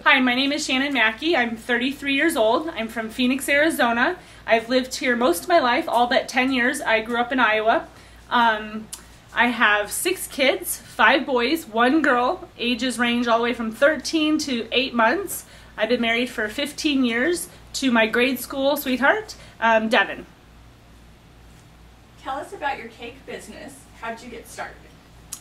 Hi, my name is Shannon Mackey. I'm 33 years old. I'm from Phoenix, Arizona. I've lived here most of my life, all but 10 years. I grew up in Iowa. I have 6 kids, 5 boys, 1 girl. Ages range all the way from 13 to 8 months. I've been married for 15 years to my grade school sweetheart, Devin. Tell us about your cake business. How'd you get started?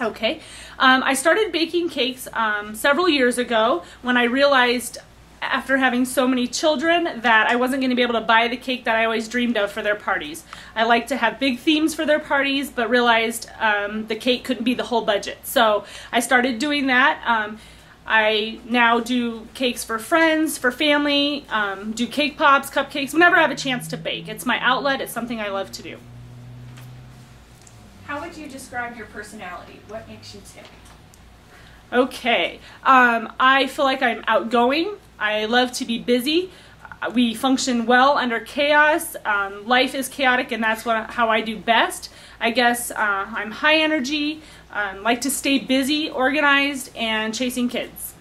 Okay. I started baking cakes several years ago when I realized after having so many children that I wasn't going to be able to buy the cake that I always dreamed of for their parties. I like to have big themes for their parties, but realized the cake couldn't be the whole budget. So I started doing that. I now do cakes for friends, for family, do cake pops, cupcakes, whenever I have a chance to bake. It's my outlet. It's something I love to do. How would you describe your personality? What makes you tick? Okay, I feel like I'm outgoing. I love to be busy. We function well under chaos. Life is chaotic, and that's how I do best. I guess I'm high energy, like to stay busy, organized, and chasing kids.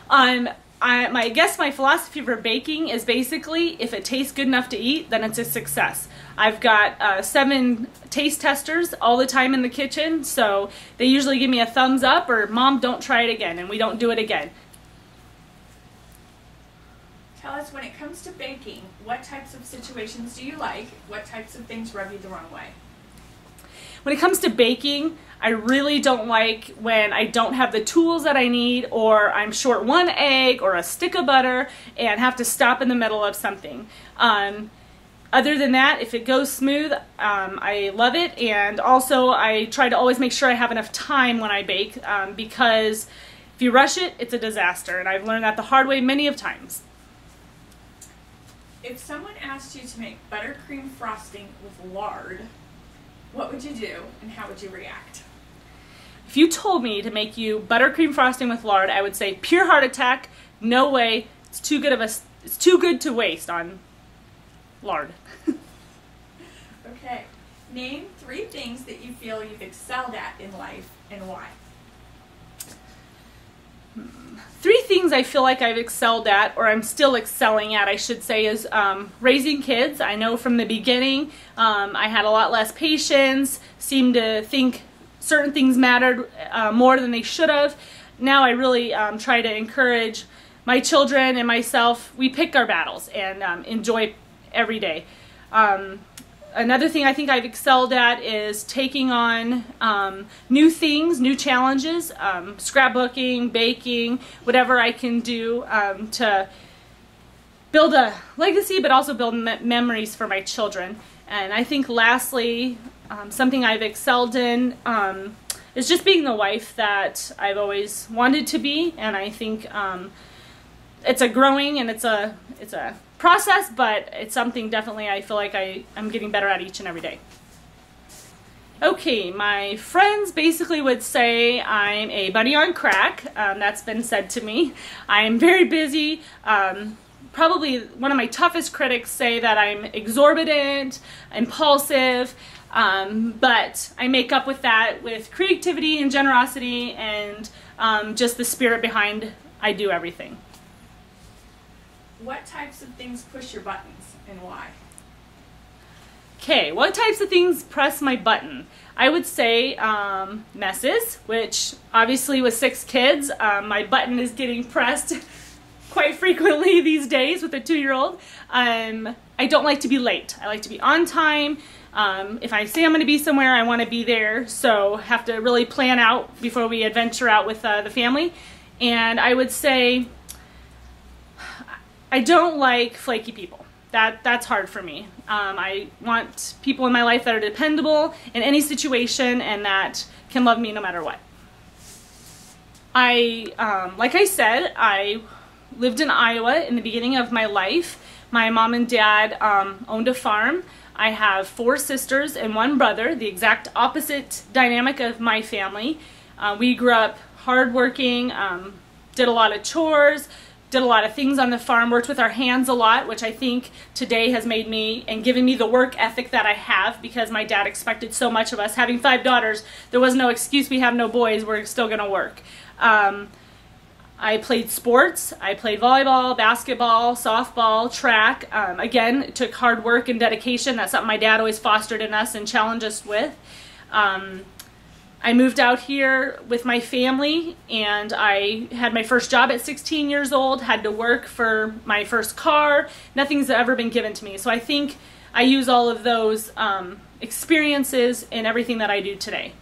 I guess my philosophy for baking is basically if it tastes good enough to eat, then it's a success. I've got 7 taste testers all the time in the kitchen, so they usually give me a thumbs up or Mom, don't try it again, and we don't do it again. Tell us, when it comes to baking, what types of situations do you like? What types of things rub you the wrong way? When it comes to baking, I really don't like when I don't have the tools that I need, or I'm short 1 egg or a stick of butter and have to stop in the middle of something. Other than that, if it goes smooth, I love it, and also I try to always make sure I have enough time when I bake, because if you rush it, it's a disaster, and I've learned that the hard way many of times. If someone asked you to make buttercream frosting with lard, what would you do and how would you react? If you told me to make you buttercream frosting with lard, I would say pure heart attack, no way, it's too good to waste on lard. Okay, name 3 things that you feel you've excelled at in life and why. 3 things I feel like I've excelled at, or I'm still excelling at, I should say, is raising kids. I know from the beginning I had a lot less patience, seemed to think certain things mattered more than they should have. Now I really try to encourage my children and myself. We pick our battles and enjoy every day. Another thing I think I've excelled at is taking on new things, new challenges, scrapbooking, baking, whatever I can do to build a legacy, but also build memories for my children. And I think lastly, something I've excelled in is just being the wife that I've always wanted to be. And I think it's a growing and it's a process, but it's something definitely I feel like I'm getting better at each and every day. Okay, my friends basically would say I'm a bunny on crack. That's been said to me. I'm very busy. Probably one of my toughest critics say that I'm exorbitant, impulsive, but I make up with that with creativity and generosity and just the spirit behind I do everything. What types of things push your buttons and why? Okay, what types of things press my button? I would say messes, which obviously with 6 kids, my button is getting pressed quite frequently these days with a 2-year-old. I don't like to be late. I like to be on time. If I say I'm going to be somewhere, I want to be there, so have to really plan out before we adventure out with the family. And I would say I don't like flaky people. That's hard for me. I want people in my life that are dependable in any situation and that can love me no matter what. Like I said, I lived in Iowa in the beginning of my life. My mom and dad owned a farm. I have 4 sisters and 1 brother, the exact opposite dynamic of my family. We grew up hardworking, did a lot of chores, did a lot of things on the farm, worked with our hands a lot, which I think today has made me and given me the work ethic that I have because my dad expected so much of us. Having 5 daughters, there was no excuse we have no boys, we're still going to work. I played sports. I played volleyball, basketball, softball, track. Again, it took hard work and dedication. That's something my dad always fostered in us and challenged us with. I moved out here with my family, and I had my first job at 16 years old, had to work for my first car. Nothing's ever been given to me. So I think I use all of those experiences in everything that I do today.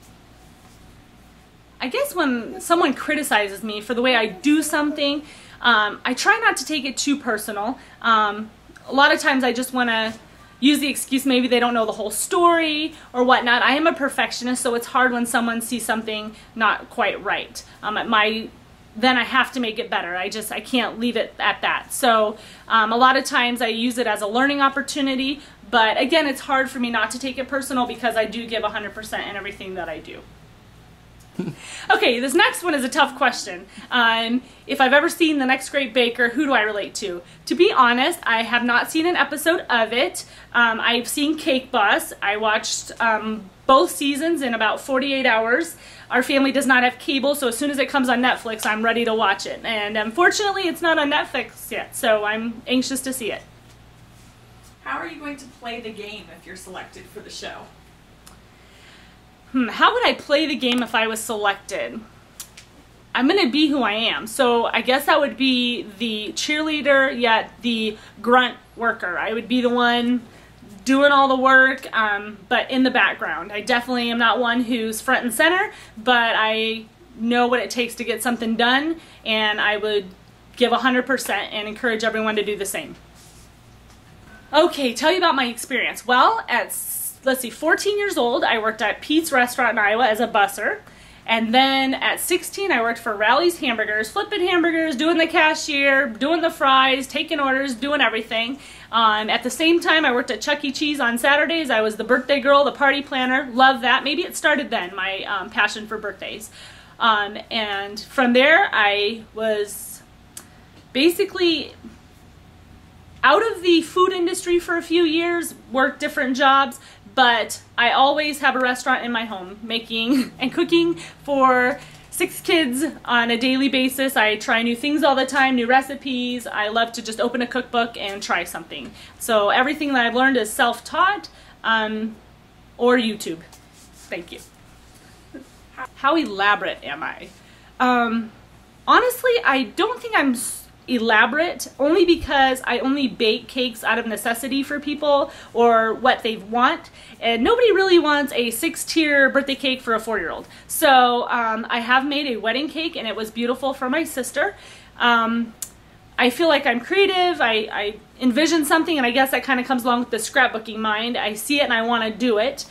I guess when someone criticizes me for the way I do something, I try not to take it too personal. A lot of times I just want to use the excuse maybe they don't know the whole story or whatnot. I am a perfectionist, so it's hard when someone sees something not quite right. Then I have to make it better. I can't leave it at that. So a lot of times I use it as a learning opportunity, but again, it's hard for me not to take it personal because I do give 100% in everything that I do. Okay, this next one is a tough question. If I've ever seen The Next Great Baker, who do I relate to? To be honest, I have not seen an episode of it. I've seen Cake Boss. I watched both seasons in about 48 hours. Our family does not have cable, so as soon as it comes on Netflix, I'm ready to watch it. And unfortunately, it's not on Netflix yet, so I'm anxious to see it. How are you going to play the game if you're selected for the show? How would I play the game if I was selected? I'm going to be who I am. So I guess I would be the cheerleader, yet the grunt worker. I would be the one doing all the work, but in the background. I definitely am not one who's front and center, but I know what it takes to get something done, and I would give 100% and encourage everyone to do the same. Okay, tell you about my experience. Well, let's see, 14 years old, I worked at Pete's Restaurant in Iowa as a busser. And then at 16, I worked for Rally's Hamburgers, flipping hamburgers, doing the cashier, doing the fries, taking orders, doing everything. At the same time, I worked at Chuck E. Cheese on Saturdays. I was the birthday girl, the party planner. Love that. Maybe it started then, my passion for birthdays. And from there, I was basically out of the food industry for a few years, worked different jobs, but I always have a restaurant in my home, making and cooking for 6 kids on a daily basis. I try new things all the time, new recipes. I love to just open a cookbook and try something. So everything that I've learned is self-taught or YouTube. Thank you. How elaborate am I? Honestly, I don't think I'm elaborate, only because I only bake cakes out of necessity for people or what they want, and nobody really wants a 6-tier birthday cake for a 4-year-old. So I have made a wedding cake, and it was beautiful for my sister. I feel like I'm creative. I envision something, and I guess that kind of comes along with the scrapbooking mind. I see it and I want to do it.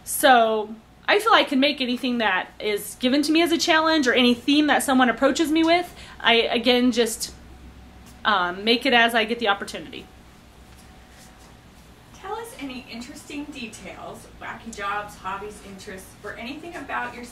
So I feel I can make anything that is given to me as a challenge, or any theme that someone approaches me with. I, again, just make it as I get the opportunity. Tell us any interesting details, wacky jobs, hobbies, interests, or anything about your